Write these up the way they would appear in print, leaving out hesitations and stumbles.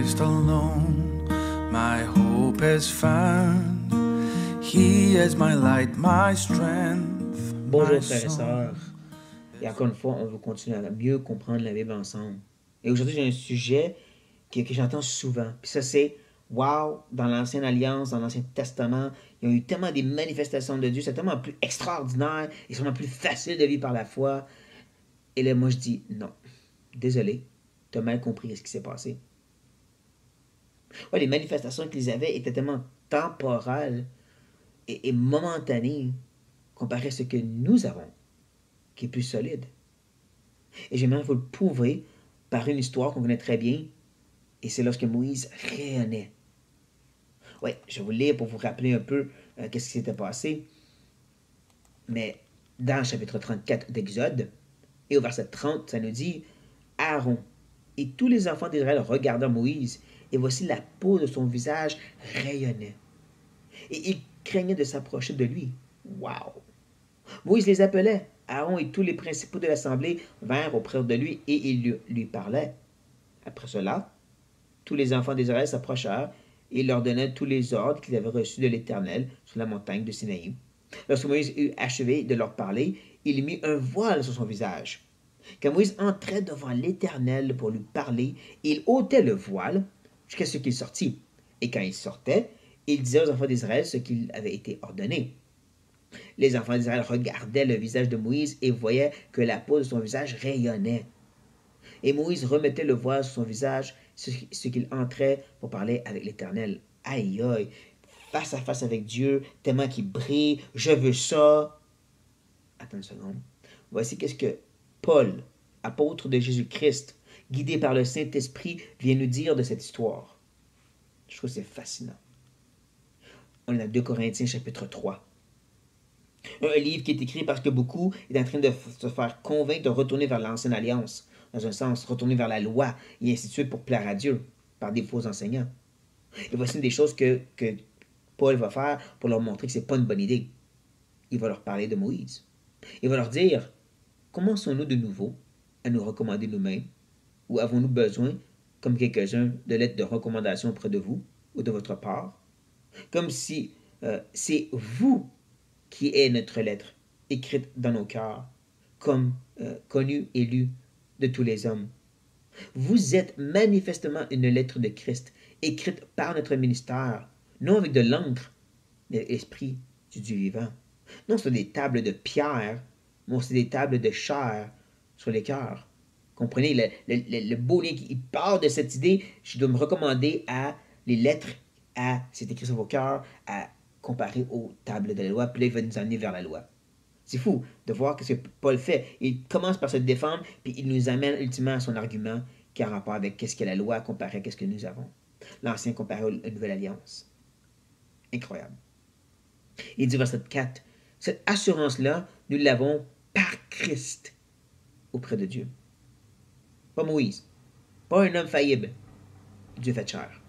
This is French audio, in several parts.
Christ alone my hope is found. He is my light, my strength, Bonjour my frères et song. sœurs. Et encore une fois, on veut continuer à mieux comprendre la Bible ensemble. Et aujourd'hui, j'ai un sujet que j'entends souvent. Puis ça, c'est, wow, dans l'Ancienne Alliance, dans l'Ancien Testament, il y a eu tellement des manifestations de Dieu, c'est tellement plus extraordinaire et tellement plus facile de vivre par la foi. Et là, moi, je dis, non, désolé, tu as mal compris ce qui s'est passé. Ouais, les manifestations qu'ils avaient étaient tellement temporelles et momentanées comparé à ce que nous avons, qui est plus solide. Et j'aimerais vous le prouver par une histoire qu'on connaît très bien, et c'est lorsque Moïse rayonnait. Oui, je vais vous lire pour vous rappeler un peu qu'est-ce qui s'était passé. Mais dans le chapitre 34 d'Exode, et au verset 30, ça nous dit Aaron et tous les enfants d'Israël regardant Moïse, et voici la peau de son visage rayonnait. Et ils craignaient de s'approcher de lui. Waouh! Moïse les appelait. Aaron et tous les principaux de l'assemblée vinrent auprès de lui et ils lui parlaient. Après cela, tous les enfants d'Israël s'approchèrent et il leur donna tous les ordres qu'ils avaient reçus de l'Éternel sur la montagne de Sinaï. Lorsque Moïse eut achevé de leur parler, il mit un voile sur son visage. Quand Moïse entrait devant l'Éternel pour lui parler, il ôtait le voile jusqu'à ce qu'il sortît. Et quand il sortait, il disait aux enfants d'Israël ce qu'il avait été ordonné. Les enfants d'Israël regardaient le visage de Moïse et voyaient que la peau de son visage rayonnait. Et Moïse remettait le voile sur son visage, ce qu'il entrait pour parler avec l'Éternel. Aïe aïe, face à face avec Dieu, tellement qu'il brille, je veux ça. Attends une seconde. Voici qu'est-ce que Paul, apôtre de Jésus-Christ, guidé par le Saint-Esprit, vient nous dire de cette histoire. Je trouve que c'est fascinant. On est dans 2 Corinthiens chapitre 3. Un livre qui est écrit parce que beaucoup est en train de se faire convaincre de retourner vers l'ancienne alliance. Dans un sens, retourner vers la loi, et ainsi de suite pour plaire à Dieu, par des faux enseignants. Et voici une des choses que Paul va faire pour leur montrer que ce n'est pas une bonne idée. Il va leur parler de Moïse. Il va leur dire, commençons-nous de nouveau à nous recommander nous-mêmes, ou avons-nous besoin, comme quelques-uns, de lettres de recommandation auprès de vous, ou de votre part, comme si c'est vous qui est notre lettre, écrite dans nos cœurs, comme connue et lue de tous les hommes. Vous êtes manifestement une lettre de Christ, écrite par notre ministère, non avec de l'encre, mais avec l'esprit du Dieu vivant. Non sur des tables de pierre, mais sur des tables de chair sur les cœurs. Comprenez, le beau lien qui part de cette idée, je dois me recommander à les lettres, c'est écrit sur vos cœurs, à comparer aux tables de la loi, puis là, il va nous amener vers la loi. C'est fou de voir ce que Paul fait. Il commence par se défendre, puis il nous amène ultimement à son argument qui a rapport avec qu'est-ce que la loi comparé à qu'est-ce que nous avons. L'Ancien comparé à la Nouvelle Alliance. Incroyable. Il dit verset 4, cette assurance-là, nous l'avons par Christ auprès de Dieu. Pas Moïse, pas un homme faillible. Dieu fait chair.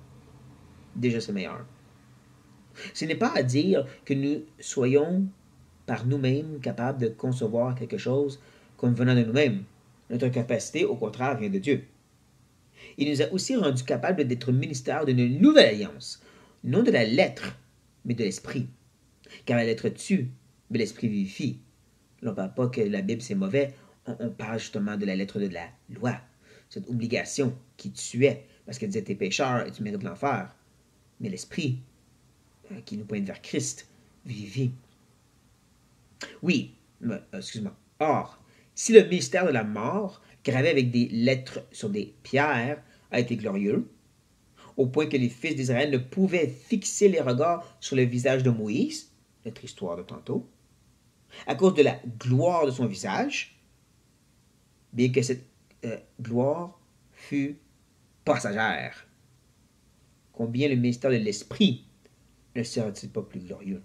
Déjà c'est meilleur. Ce n'est pas à dire que nous soyons par nous-mêmes capables de concevoir quelque chose comme venant de nous-mêmes. Notre capacité, au contraire, vient de Dieu. Il nous a aussi rendus capables d'être ministères d'une nouvelle alliance, non de la lettre, mais de l'esprit. Car la lettre tue, mais l'esprit vivifie. On ne parle pas que la Bible c'est mauvais, on parle justement de la lettre de la loi, cette obligation qui tuait, parce qu'elle disait t'es pécheur et tu mérites l'enfer. Mais l'esprit, qui nous pointe vers Christ, vivifie. Oui, excuse-moi. Or, si le mystère de la mort, gravé avec des lettres sur des pierres, a été glorieux, au point que les fils d'Israël ne pouvaient fixer les regards sur le visage de Moïse, notre histoire de tantôt, à cause de la gloire de son visage, bien que cette gloire fût passagère. Combien le mystère de l'esprit ne sera-t-il pas plus glorieux?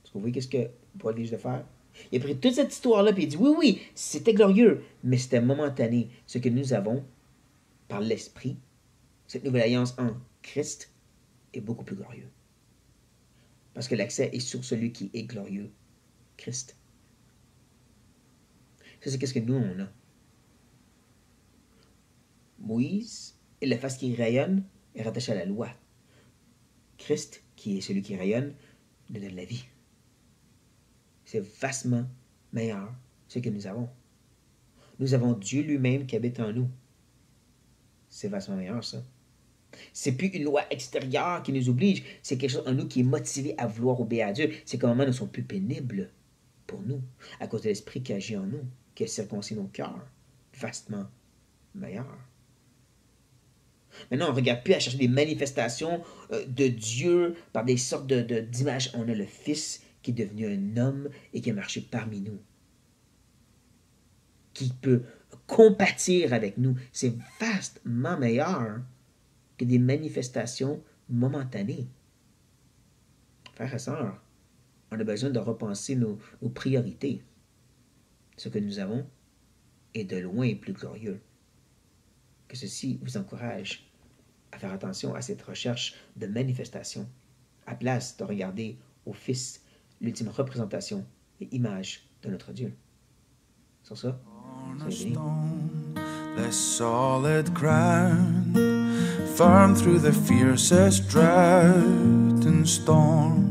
Est-ce que vous voyez qu'est-ce que Paul vient de faire? Il a pris toute cette histoire-là et il dit oui, oui, c'était glorieux, mais c'était momentané. Ce que nous avons par l'esprit, cette nouvelle alliance en Christ, est beaucoup plus glorieux. Parce que l'accès est sur celui qui est glorieux, Christ. Ça, c'est qu'est-ce que nous, on a. Moïse et la face qui rayonne, est rattaché à la loi. Christ, qui est celui qui rayonne, nous donne la vie. C'est vastement meilleur ce que nous avons. Nous avons Dieu lui-même qui habite en nous. C'est vastement meilleur, ça. C'est plus une loi extérieure qui nous oblige, c'est quelque chose en nous qui est motivé à vouloir obéir à Dieu. Ces commandements ne sont plus pénibles pour nous, à cause de l'Esprit qui agit en nous, qui a circoncis nos cœurs, vastement meilleur. Maintenant, on ne regarde plus à chercher des manifestations de Dieu par des sortes d'images. On a le Fils qui est devenu un homme et qui a marché parmi nous, qui peut compatir avec nous. C'est vastement meilleur que des manifestations momentanées. Frères et sœurs, on a besoin de repenser nos priorités. Ce que nous avons est de loin plus glorieux. Que ceci vous encourage à faire attention à cette recherche de manifestation, à place de regarder au Fils, l'ultime représentation et image de notre Dieu. Sur ça, soyez bénis. The solid ground, firm through the fiercest drought and storm.